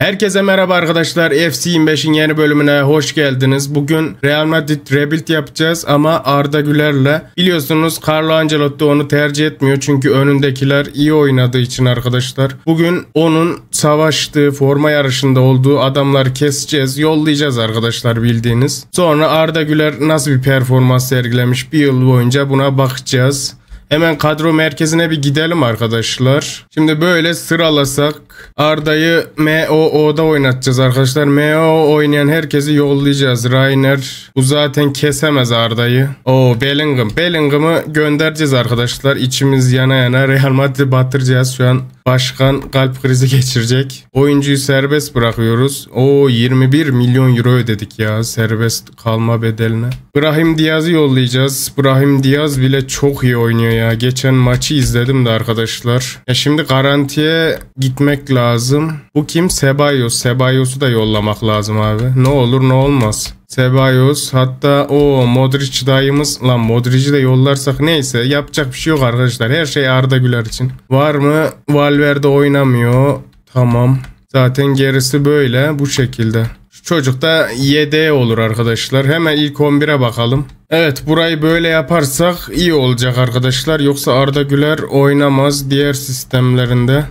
Herkese merhaba arkadaşlar. FC25'in yeni bölümüne hoş geldiniz. Bugün Real Madrid rebuild yapacağız ama Arda Güler'le. Biliyorsunuz Carlo Ancelotti onu tercih etmiyor çünkü önündekiler iyi oynadığı için arkadaşlar. Bugün onun savaştığı, forma yarışında olduğu adamları keseceğiz, yollayacağız arkadaşlar bildiğiniz. Sonra Arda Güler nasıl bir performans sergilemiş bir yıl boyunca buna bakacağız. Hemen kadro merkezine bir gidelim arkadaşlar. Şimdi böyle sıralasak Arda'yı MOO'da oynatacağız arkadaşlar. MOO oynayan herkesi yollayacağız. Rainer bu zaten kesemez Arda'yı. Bellingham. Bellingham'ı göndereceğiz arkadaşlar. İçimiz yana yana Real Madrid'i batıracağız şu an. Başkan kalp krizi geçirecek. Oyuncuyu serbest bırakıyoruz. 21 milyon euro ödedik ya serbest kalma bedeline. Brahim Diaz'ı yollayacağız. Brahim Diaz bile çok iyi oynuyor ya. Geçen maçı izledim de arkadaşlar. Şimdi garantiye gitmek lazım. Bu kim? Ceballos. Cebalos'u da yollamak lazım abi. Ne olur ne olmaz. Ceballos, hatta Modric dayımız. Lan Modric'i de yollarsak neyse, yapacak bir şey yok arkadaşlar. Her şey Arda Güler için. Var mı? Valverde oynamıyor. Tamam. Zaten gerisi böyle bu şekilde. Şu çocuk da yedeğe olur arkadaşlar. Hemen ilk 11'e bakalım. Evet, burayı böyle yaparsak iyi olacak arkadaşlar. Yoksa Arda Güler oynamaz diğer sistemlerinde.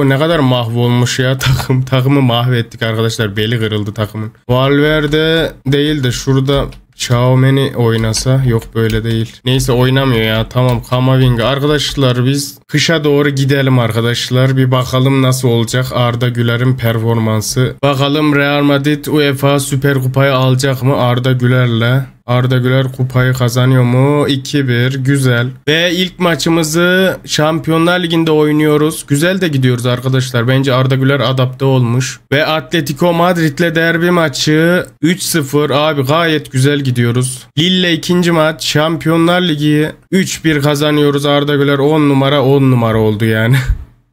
Ne kadar mahvolmuş ya takım. Takımı mahvettik arkadaşlar. Beli kırıldı takımın. Valverde değil de şurada Tchouaméni oynasa. Yok, böyle değil. Neyse, oynamıyor ya. Tamam, Camavinga. Arkadaşlar biz kışa doğru gidelim arkadaşlar. Bir bakalım nasıl olacak Arda Güler'in performansı. Bakalım Real Madrid UEFA Süper Kupayı alacak mı Arda Güler'le? Arda Güler kupayı kazanıyor mu? 2-1. Güzel. Ve ilk maçımızı Şampiyonlar Ligi'nde oynuyoruz. Güzel de gidiyoruz arkadaşlar. Bence Arda Güler adapte olmuş. Ve Atletico Madrid'le derbi maçı 3-0. Abi gayet güzel gidiyoruz. Lille'le ikinci maç. Şampiyonlar Ligi 3-1 kazanıyoruz. Arda Güler 10 numara oldu yani.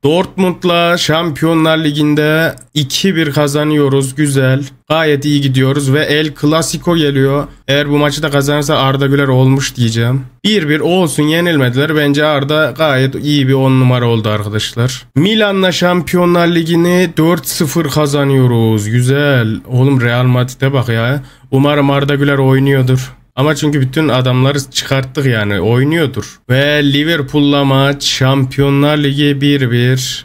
Dortmund'la Şampiyonlar Ligi'nde 2-1 kazanıyoruz. Güzel. Gayet iyi gidiyoruz ve El Clasico geliyor. Eğer bu maçı da kazanırsa Arda Güler olmuş diyeceğim. 1-1 olsun, yenilmediler. Bence Arda gayet iyi bir 10 numara oldu arkadaşlar. Milan'la Şampiyonlar Ligi'ni 4-0 kazanıyoruz. Güzel. Oğlum Real Madrid'e bak ya. Umarım Arda Güler oynuyordur. Ama çünkü bütün adamları çıkarttık yani, oynuyordur. Ve Liverpool'la maç Şampiyonlar Ligi 1-1.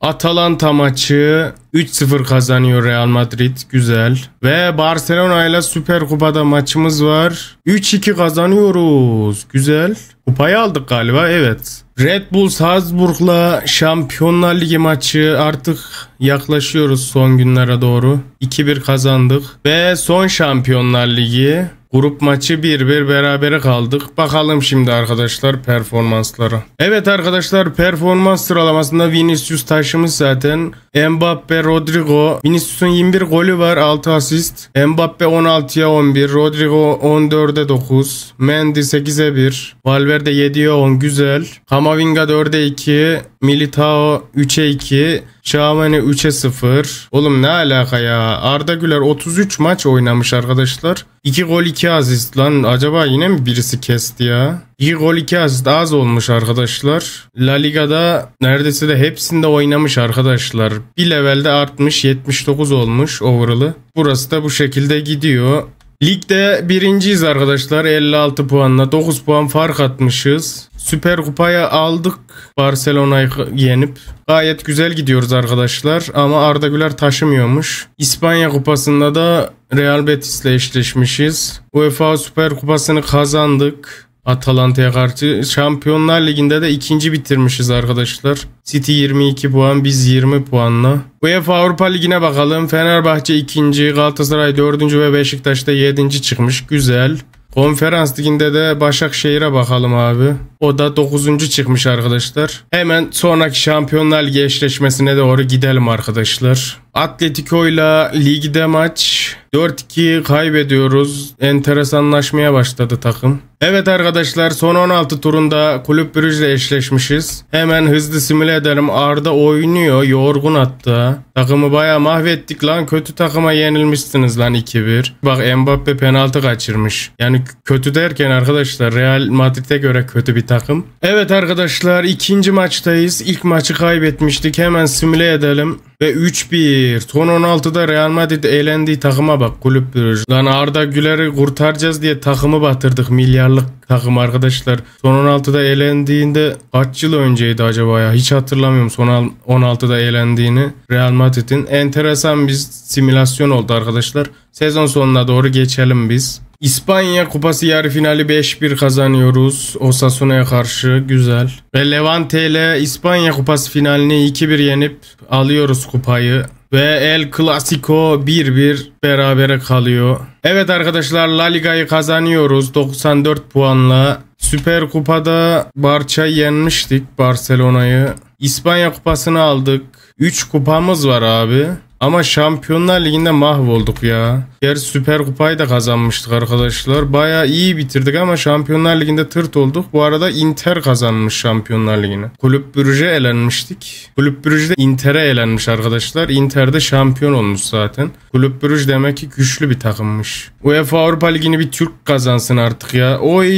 Atalanta maçı 3-0 kazanıyor Real Madrid. Güzel. Ve Barcelona ile Süper Kupa'da maçımız var. 3-2 kazanıyoruz. Güzel. Kupayı aldık galiba, evet. Red Bull Salzburg'la Şampiyonlar Ligi maçı, artık yaklaşıyoruz son günlere doğru. 2-1 kazandık. Ve son Şampiyonlar Ligi grup maçı 1-1 berabere kaldık. Bakalım şimdi arkadaşlar performanslara. Evet arkadaşlar, performans sıralamasında Vinicius taşımış zaten. Mbappe, Rodrigo. Vinicius'un 21 golü var, 6 asist. Mbappe 16'ya 11. Rodrigo 14'e 9. Mendy 8'e 1. Valverde 7'ye 10. Güzel. Camavinga 4'e 2. Militao 3'e 2. Tchouaméni 3'e 0. Oğlum ne alaka ya? Arda Güler 33 maç oynamış arkadaşlar. 2 gol 2 asist lan. Acaba yine mi birisi kesti ya? 2 gol 2 asist az olmuş arkadaşlar. La Liga'da neredeyse de hepsinde oynamış arkadaşlar. Bir levelde artmış, 79 olmuş overall'ı. Burası da bu şekilde gidiyor. Ligde birinciyiz arkadaşlar, 56 puanla 9 puan fark atmışız. Süper Kupayı aldık Barcelona'yı yenip. Gayet güzel gidiyoruz arkadaşlar ama Arda Güler taşımıyormuş. İspanya Kupası'nda da Real Betis'le eşleşmişiz. UEFA Süper Kupası'nı kazandık Atalanta'ya karşı. Şampiyonlar Ligi'nde de ikinci bitirmişiz arkadaşlar. City 22 puan, biz 20 puanla. UEFA Avrupa Ligi'ne bakalım. Fenerbahçe 2. Galatasaray 4. ve Beşiktaş da 7. çıkmış. Güzel. Konferans Ligi'nde de Başakşehir'e bakalım abi. O da 9. çıkmış arkadaşlar. Hemen sonraki Şampiyonlar Ligi eşleşmesine doğru gidelim arkadaşlar. Atletico ile ligde maç 4-2 kaybediyoruz. Enteresanlaşmaya başladı takım. Evet arkadaşlar, son 16 turunda Kulüp Brugge'le eşleşmişiz. Hemen hızlı simüle edelim. Arda oynuyor. Yorgun hatta. Takımı bayağı mahvettik lan. Kötü takıma yenilmişsiniz lan 2-1. Bak Mbappe penaltı kaçırmış. Yani kötü derken arkadaşlar Real Madrid'e göre kötü bir takım. Evet arkadaşlar, ikinci maçtayız. İlk maçı kaybetmiştik. Hemen simüle edelim. Ve 3-1. Son 16'da Real Madrid elendiği takıma bak, Kulüp Brugge. Lan Arda Güler'i kurtaracağız diye takımı batırdık. Milyarlık takım arkadaşlar. Son 16'da elendiğinde kaç yıl önceydi acaba ya? Hiç hatırlamıyorum son 16'da elendiğini. Real Madrid'in enteresan bir simülasyon oldu arkadaşlar. Sezon sonuna doğru geçelim biz. İspanya Kupası yarı finali 5-1 kazanıyoruz. Osasuna'ya karşı güzel. Ve Levante ile İspanya Kupası finalini 2-1 yenip alıyoruz kupayı. Ve El Clasico 1-1 berabere kalıyor. Evet arkadaşlar, La Liga'yı kazanıyoruz 94 puanla. Süper Kupa'da Barça'yı yenmiştik, Barcelona'yı. İspanya Kupası'nı aldık. 3 kupamız var abi. Ama Şampiyonlar Ligi'nde mahvolduk ya. Gerçi Süper Kupayı da kazanmıştık arkadaşlar. Bayağı iyi bitirdik ama Şampiyonlar Ligi'nde tırt olduk. Bu arada Inter kazanmış Şampiyonlar Ligi'ni. Kulüp Brugge'ye elenmiştik. Kulüp Brugge'de Inter'e elenmiş arkadaşlar. Inter'de şampiyon olmuş zaten. Kulüp Brugge demek ki güçlü bir takımmış. UEFA Avrupa Ligi'ni bir Türk kazansın artık ya. Oy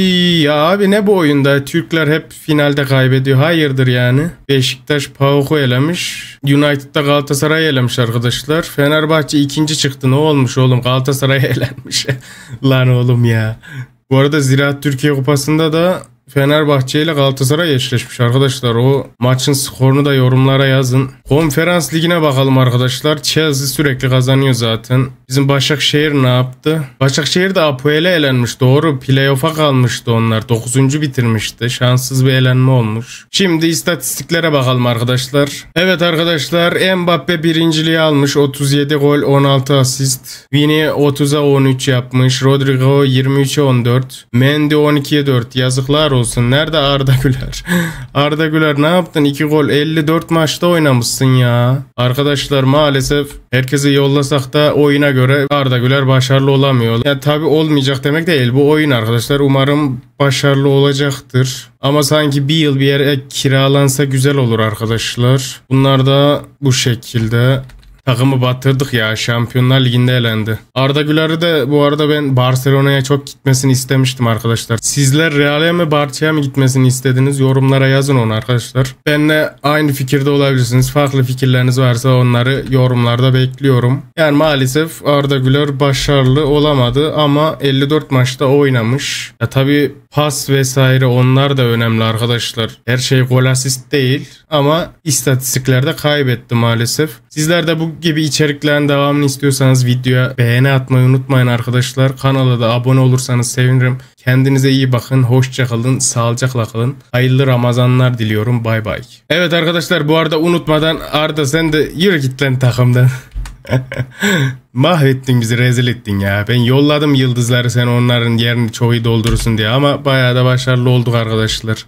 ya abi, ne bu oyunda? Türkler hep finalde kaybediyor. Hayırdır yani? Beşiktaş PAOK'u elemiş. United'da Galatasaray'ı elemiş arkadaşlar. Fenerbahçe ikinci çıktı. Ne olmuş oğlum? Galatasaray elenmiş. Lan oğlum ya. Bu arada Ziraat Türkiye Kupası'nda da Fenerbahçe ile Galatasaray eşleşmiş arkadaşlar. O maçın skorunu da yorumlara yazın. Konferans Ligi'ne bakalım arkadaşlar. Chelsea sürekli kazanıyor zaten. Bizim Başakşehir ne yaptı? Başakşehir de Apoel'e elenmiş. Doğru, playoff'a kalmıştı onlar. 9. bitirmişti. Şanssız bir elenme olmuş. Şimdi istatistiklere bakalım arkadaşlar. Evet arkadaşlar, Mbappe birinciliği almış. 37 gol 16 asist. Vini 30'a 13 yapmış. Rodrigo 23'e 14. Mendy 12'ye 4. Yazıklar olsun. Nerede Arda Güler? Arda Güler ne yaptın? 2 gol 54 maçta oynamışsın ya. Arkadaşlar maalesef herkesi yollasak da oyuna göre Arda Güler başarılı olamıyor. Ya tabii olmayacak demek değil. Bu oyun arkadaşlar. Umarım başarılı olacaktır. Ama sanki bir yıl bir yere kiralansa güzel olur arkadaşlar. Bunlar da bu şekilde. Takımı batırdık ya. Şampiyonlar Ligi'nde elendi. Arda Güler'i de bu arada ben Barcelona'ya çok gitmesini istemiştim arkadaşlar. Sizler Real'e mi Barça'ya mı gitmesini istediniz? Yorumlara yazın onu arkadaşlar. Benimle aynı fikirde olabilirsiniz. Farklı fikirleriniz varsa onları yorumlarda bekliyorum. Yani maalesef Arda Güler başarılı olamadı ama 54 maçta oynamış. Ya tabii pas vesaire onlar da önemli arkadaşlar. Her şey gol asist değil ama istatistiklerde kaybetti maalesef. Sizler de bu gibi içeriklerin devamını istiyorsanız videoya beğeni atmayı unutmayın arkadaşlar. Kanala da abone olursanız sevinirim. Kendinize iyi bakın. Hoşça kalın. Sağlıcakla kalın. Hayırlı Ramazanlar diliyorum. Bay bay. Evet arkadaşlar, bu arada unutmadan Arda sen de yürü git lan takımdan. Mahvettin bizi, rezil ettin ya. Ben yolladım yıldızları, sen onların yerini çok iyi doldurursun diye ama bayağı da başarılı olduk arkadaşlar.